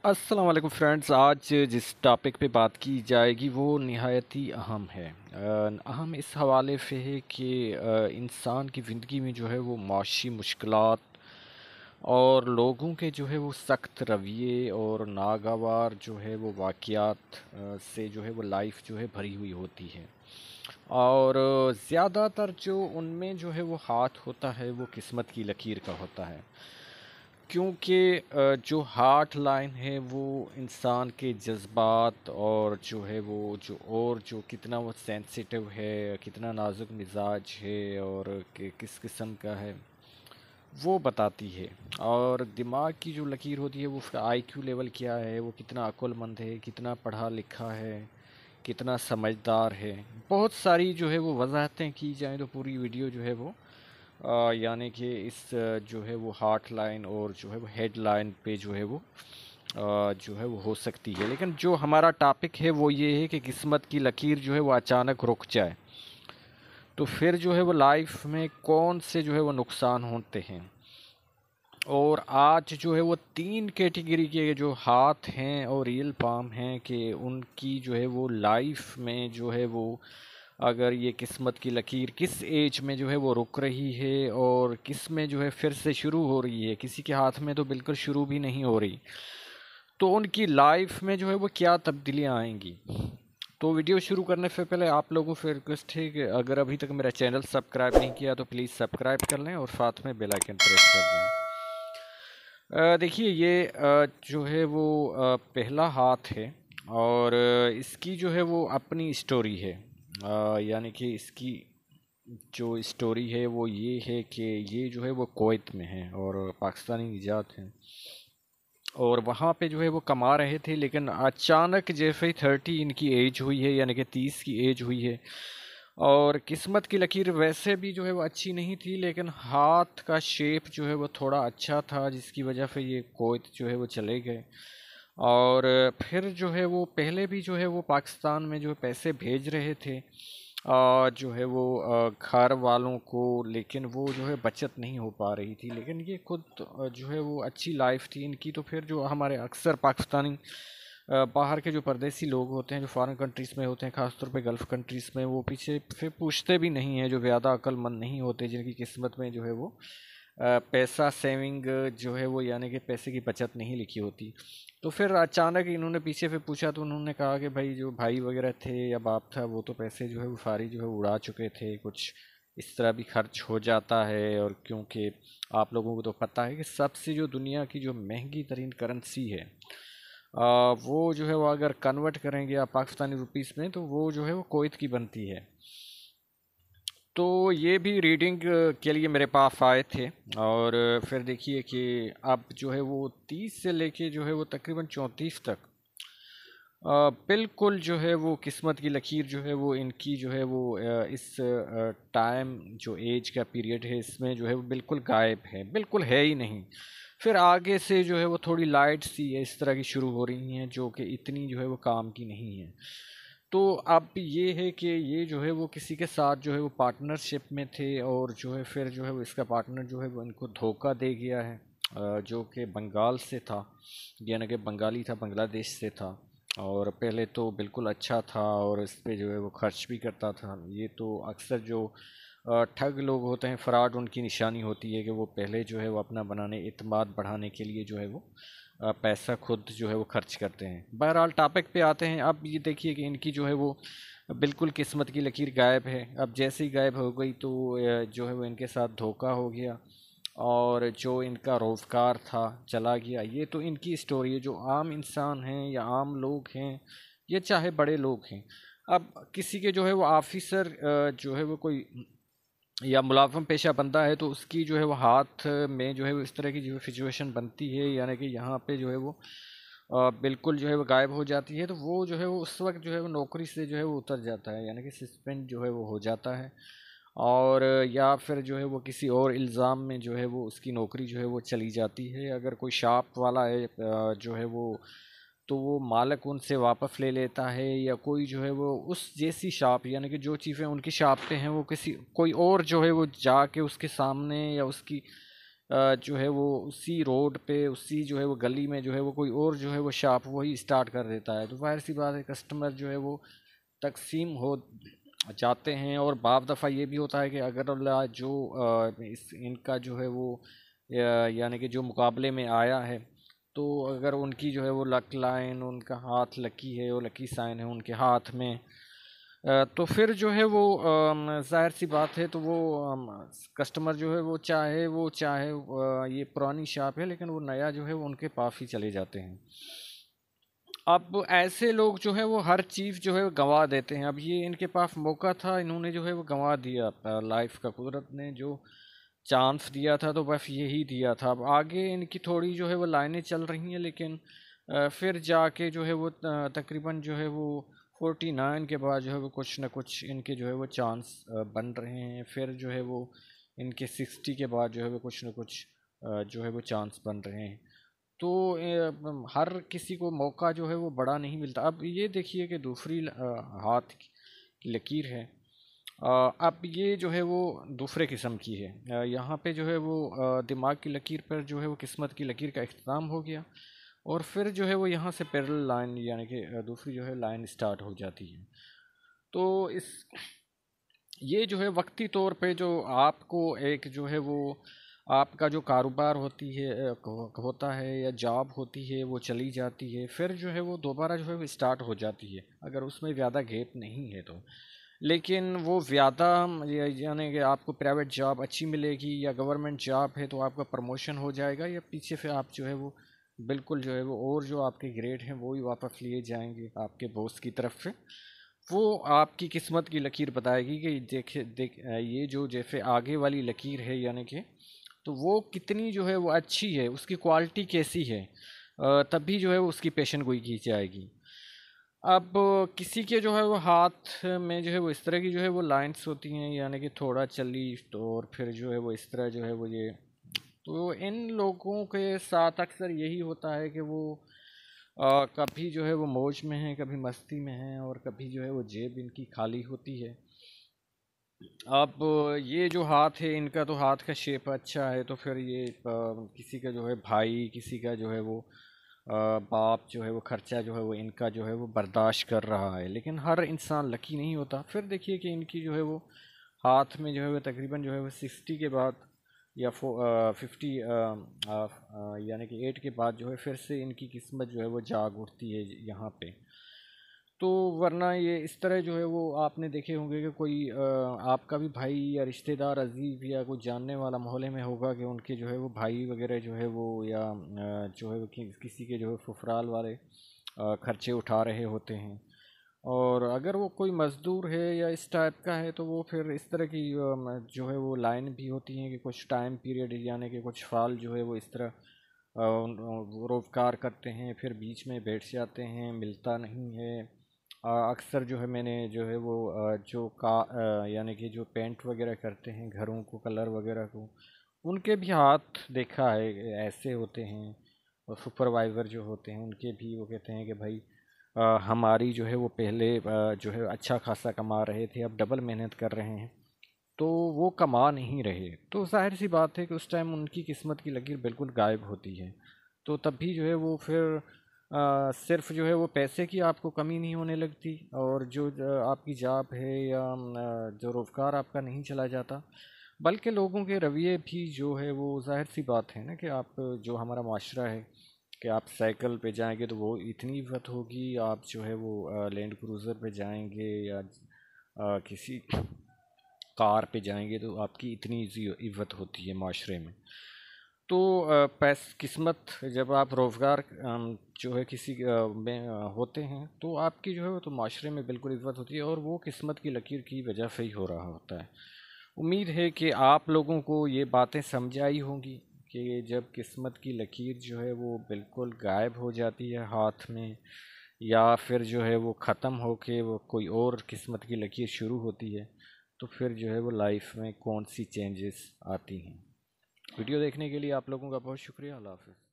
अस्सलाम वालेकुम फ्रेंड्स। आज जिस टॉपिक पे बात की जाएगी वो निहायत ही अहम है। अहम इस हवाले से है कि इंसान की ज़िंदगी में जो है वो माशी मुश्किलात और लोगों के जो है वो सख्त रवैये और नागवार जो है वो वाक़यात से जो है वो लाइफ जो है भरी हुई होती है। और ज़्यादातर जो उनमें जो है वो हाथ होता है वो किस्मत की लकीर का होता है, क्योंकि जो हार्ट लाइन है वो इंसान के जज्बात और जो है वो जो कितना वो सेंसिटिव है, कितना नाजुक मिजाज है और किस किस्म का है वो बताती है। और दिमाग की जो लकीर होती है वो उसका आईक्यू लेवल क्या है, वो कितना अक्लमंद है, कितना पढ़ा लिखा है, कितना समझदार है। बहुत सारी जो है वो वजाहतें की जाएँ तो पूरी वीडियो जो है वो यानी कि इस जो है वो हार्ट लाइन और जो है वो हेड लाइन पे जो है वो जो है वो हो सकती है। लेकिन जो हमारा टॉपिक है वो ये है कि किस्मत की लकीर जो है वो अचानक रुक जाए तो फिर जो है वो लाइफ में कौन से जो है वो नुकसान होते हैं। और आज जो है वो तीन कैटेगरी के जो हाथ हैं और रियल पाम हैं कि उनकी जो है वो लाइफ में जो है वो अगर ये किस्मत की लकीर किस एज में जो है वो रुक रही है और किस में जो है फिर से शुरू हो रही है। किसी के हाथ में तो बिल्कुल शुरू भी नहीं हो रही, तो उनकी लाइफ में जो है वो क्या तब्दीलियाँ आएंगी। तो वीडियो शुरू करने से पहले आप लोगों से रिक्वेस्ट है कि अगर अभी तक मेरा चैनल सब्सक्राइब नहीं किया तो प्लीज़ सब्सक्राइब कर लें और साथ में बेल आइकन प्रेस कर दें। देखिए ये जो है वो पहला हाथ है और इसकी जो है वो अपनी स्टोरी है। यानी कि इसकी जो स्टोरी है वो ये है कि ये जो है वो कुवैत में है और पाकिस्तानी निजात हैं और वहाँ पे जो है वो कमा रहे थे। लेकिन अचानक जैसे ही 30 इनकी एज हुई है, यानी कि 30 की एज हुई है, और किस्मत की लकीर वैसे भी जो है वो अच्छी नहीं थी, लेकिन हाथ का शेप जो है वो थोड़ा अच्छा था जिसकी वजह से ये कुवैत जो है वो चले गए। और फिर जो है वो पहले भी जो है वो पाकिस्तान में जो पैसे भेज रहे थे जो है वो घर वालों को, लेकिन वो जो है बचत नहीं हो पा रही थी। लेकिन ये खुद जो है वो अच्छी लाइफ थी इनकी। तो फिर जो हमारे अक्सर पाकिस्तानी बाहर के जो परदेसी लोग होते हैं जो फॉरेन कंट्रीज़ में होते हैं, ख़ासतौर पे गल्फ़ कंट्रीज़ में, वो पीछे फिर पूछते भी नहीं हैं। जो ज़्यादा अक्लमंद नहीं होते, जिनकी किस्मत में जो है वो पैसा सेविंग जो है वो, यानी कि पैसे की बचत नहीं लिखी होती। तो फिर अचानक इन्होंने पीछे से पूछा तो उन्होंने कहा कि भाई जो भाई वगैरह थे या बाप था वो तो पैसे जो है वो सारी जो है उड़ा चुके थे, कुछ इस तरह भी खर्च हो जाता है। और क्योंकि आप लोगों को तो पता है कि सबसे जो दुनिया की जो महंगी तरीन करेंसी है वो जो है वो अगर कन्वर्ट करेंगे आप पाकिस्तानी रुपीस में तो वो जो है वो कुवैत की बनती है। तो ये भी रीडिंग के लिए मेरे पास आए थे। और फिर देखिए कि अब जो है वो 30 से लेके जो है वो तकरीबन 34 तक बिल्कुल जो है वो किस्मत की लकीर जो है वो इनकी जो है वो इस टाइम जो एज का पीरियड है इसमें जो है वो बिल्कुल गायब है, बिल्कुल है ही नहीं। फिर आगे से जो है वो थोड़ी लाइट सी इस तरह की शुरू हो रही हैं जो कि इतनी जो है वो काम की नहीं है। तो अब ये है कि ये जो है वो किसी के साथ जो है वो पार्टनरशिप में थे और जो है फिर जो है वो इसका पार्टनर जो है वो इनको धोखा दे गया है, जो कि बंगाल से था, यानी कि बंगाली था, बांग्लादेश से था। और पहले तो बिल्कुल अच्छा था और इस पे जो है वो खर्च भी करता था। ये तो अक्सर जो ठग लोग होते हैं, फ्रॉड, उनकी निशानी होती है कि वो पहले जो है वो अपना बनाने, इत्मीनान बढ़ाने के लिए जो है वो पैसा खुद जो है वो खर्च करते हैं। बहरहाल टॉपिक पे आते हैं। अब ये देखिए कि इनकी जो है वो बिल्कुल किस्मत की लकीर गायब है। अब जैसे ही गायब हो गई तो जो है वो इनके साथ धोखा हो गया और जो इनका रोज़गार था चला गया। ये तो इनकी स्टोरी है। जो आम इंसान हैं या आम लोग हैं या चाहे बड़े लोग हैं, अब किसी के जो है वो ऑफिसर जो है वो कोई या मुलाज़िम पेशा बंदा है तो उसकी जो है वो हाथ में जो है वो इस तरह की जो सिचुएशन बनती है, यानी कि यहाँ पे जो है वो बिल्कुल जो है वो गायब हो जाती है। तो वो जो है वो उस वक्त जो है वो नौकरी से जो है वो उतर जाता है, यानी कि सस्पेंड जो है वो हो जाता है। और या फिर जो है वो किसी और इल्ज़ाम में जो है वो उसकी नौकरी जो है वो चली जाती है। अगर कोई शॉप वाला है जो है वो, तो वो मालिक उनसे वापस ले लेता है। या कोई जो है वो उस जैसी शॉप, यानी कि जो चीज़ें उनकी शॉप पे हैं वो किसी कोई और जो है वो जाके उसके सामने या उसकी जो है वो उसी रोड पे, उसी जो है वो गली में जो है वो कोई और जो है वो शॉप वही स्टार्ट कर देता है। तो ज़ाहिर सी बात है कस्टमर जो है वो तकसीम हो जाते हैं। और बाज़ दफ़ा ये भी होता है कि अगर जो इस इनका जो है वो यानी कि जो मुकाबले में आया है, तो अगर उनकी जो है वो लक लाइन, उनका हाथ लकी है और लकी साइन है उनके हाथ में, तो फिर जो है वो ज़ाहिर सी बात है, तो वो कस्टमर जो है वो चाहे ये पुरानी शॉप है लेकिन वो नया जो है वो उनके पास ही चले जाते हैं। अब ऐसे लोग जो है वो हर चीज़ जो है वो गंवा देते हैं। अब ये इनके पास मौका था, इन्होंने जो है वो गंवा दिया। लाइफ का कुदरत ने जो चांस दिया था तो बस यही दिया था। अब आगे इनकी थोड़ी जो है वो लाइनें चल रही हैं, लेकिन फिर जाके जो है वो तकरीबन जो है वो 49 के बाद जो है वो कुछ ना कुछ इनके जो है वो चांस बन रहे हैं। फिर जो है वो इनके 60 के बाद जो है वो कुछ ना कुछ जो है वो चांस बन रहे हैं। तो हर किसी को मौका जो है वो बड़ा नहीं मिलता। अब ये देखिए कि दूसरी हाथ की लकीर है। अब ये जो है वो दूसरे किस्म की है। यहाँ पे जो है वो दिमाग की लकीर पर जो है वो किस्मत की लकीर का इख्तिताम हो गया, और फिर जो है वो यहाँ से पैरेलल लाइन यानी कि दूसरी जो है लाइन स्टार्ट हो जाती है। तो इस ये जो है वक्ती तौर पे जो आपको एक जो है वो आपका जो कारोबार होता है या जॉब होती है वो चली जाती है, फिर जो है वो दोबारा जो है वो स्टार्ट हो जाती है अगर उसमें ज़्यादा गैप नहीं है तो। लेकिन वो ज़्यादा यानी कि आपको प्राइवेट जॉब अच्छी मिलेगी या गवर्नमेंट जॉब है तो आपका प्रमोशन हो जाएगा, या पीछे से आप जो है वो बिल्कुल जो है वो और जो आपके ग्रेड हैं वो ही वापस लिए जाएंगे आपके बॉस की तरफ से। वो आपकी किस्मत की लकीर बताएगी कि ये जो जैसे आगे वाली लकीर है यानी कि, तो वो कितनी जो है वो अच्छी है, उसकी क्वालिटी कैसी है, तभी जो है वो उसकी पेशन गोई की जाएगी। अब किसी के जो है वो हाथ में जो है वो इस तरह की जो है वो लाइंस होती हैं, यानी कि थोड़ा चली तो और फिर जो है वो इस तरह जो है वो ये, तो इन लोगों के साथ अक्सर यही होता है कि वो कभी जो है वो मौज में हैं, कभी मस्ती में हैं, और कभी जो है वो जेब इनकी खाली होती है। अब ये जो हाथ है इनका, तो हाथ का शेप अच्छा है, तो फिर ये किसी का जो है भाई, किसी का जो है वो बाप जो है वो खर्चा जो है वो इनका जो है वो बर्दाश्त कर रहा है। लेकिन हर इंसान लकी नहीं होता। फिर देखिए कि इनकी जो है वो हाथ में जो है वो तकरीबन जो है वो 60 के बाद या 50 यानी कि 8 के बाद जो है फिर से इनकी किस्मत जो है वो जाग उठती है यहाँ पे। तो वरना ये इस तरह जो है वो आपने देखे होंगे कि कोई आपका भी भाई या रिश्तेदार अजीज़ या कोई जानने वाला मोहल्ले में होगा कि उनके जो है वो भाई वगैरह जो है वो, या जो है वो किसी के जो है ससुराल वाले खर्चे उठा रहे होते हैं। और अगर वो कोई मज़दूर है या इस टाइप का है तो वो फिर इस तरह की जो है वो लाइन भी होती हैं कि कुछ टाइम पीरियड यानी कि कुछ साल जो है वो इस तरह वो रोज़गार करते हैं, फिर बीच में बैठ जाते हैं, मिलता नहीं है। अक्सर जो है मैंने जो है वो यानी कि जो पेंट वगैरह करते हैं घरों को, कलर वगैरह को, उनके भी हाथ देखा है ऐसे होते हैं। और सुपरवाइज़र जो होते हैं उनके भी वो कहते हैं कि भाई हमारी जो है वो पहले जो है अच्छा खासा कमा रहे थे, अब डबल मेहनत कर रहे हैं, तो वो कमा नहीं रहे। तो ज़ाहिर सी बात है कि उस टाइम उनकी किस्मत की लकीर बिल्कुल गायब होती है। तो तब भी जो है वो फिर सिर्फ जो है वो पैसे की आपको कमी नहीं होने लगती, और जो आपकी जॉब है या जो रोज़गार आपका नहीं चला जाता, बल्कि लोगों के रवैये भी जो है वो, ज़ाहिर सी बात है ना कि आप जो हमारा माशरा है कि आप साइकिल पे जाएंगे तो वो इतनी इज़्ज़त होगी, आप जो है वो लैंड क्रूज़र पे जाएंगे या किसी कार पे जाएंगे तो आपकी इतनी इज़्ज़त होती है माशरे में। तो किस्मत, जब आप रोज़गार जो है किसी में होते हैं तो आपकी जो है वो तो माशरे में बिल्कुल इज़्ज़त होती है, और वो किस्मत की लकीर की वजह से ही हो रहा होता है। उम्मीद है कि आप लोगों को ये बातें समझ आई होंगी कि जब किस्मत की लकीर जो है वो बिल्कुल गायब हो जाती है हाथ में, या फिर जो है वो ख़त्म हो के वो कोई और किस्मत की लकीर शुरू होती है, तो फिर जो है वो लाइफ में कौन सी चेंजेस आती हैं। वीडियो देखने के लिए आप लोगों का बहुत शुक्रिया। अल्लाह हाफ़िज़।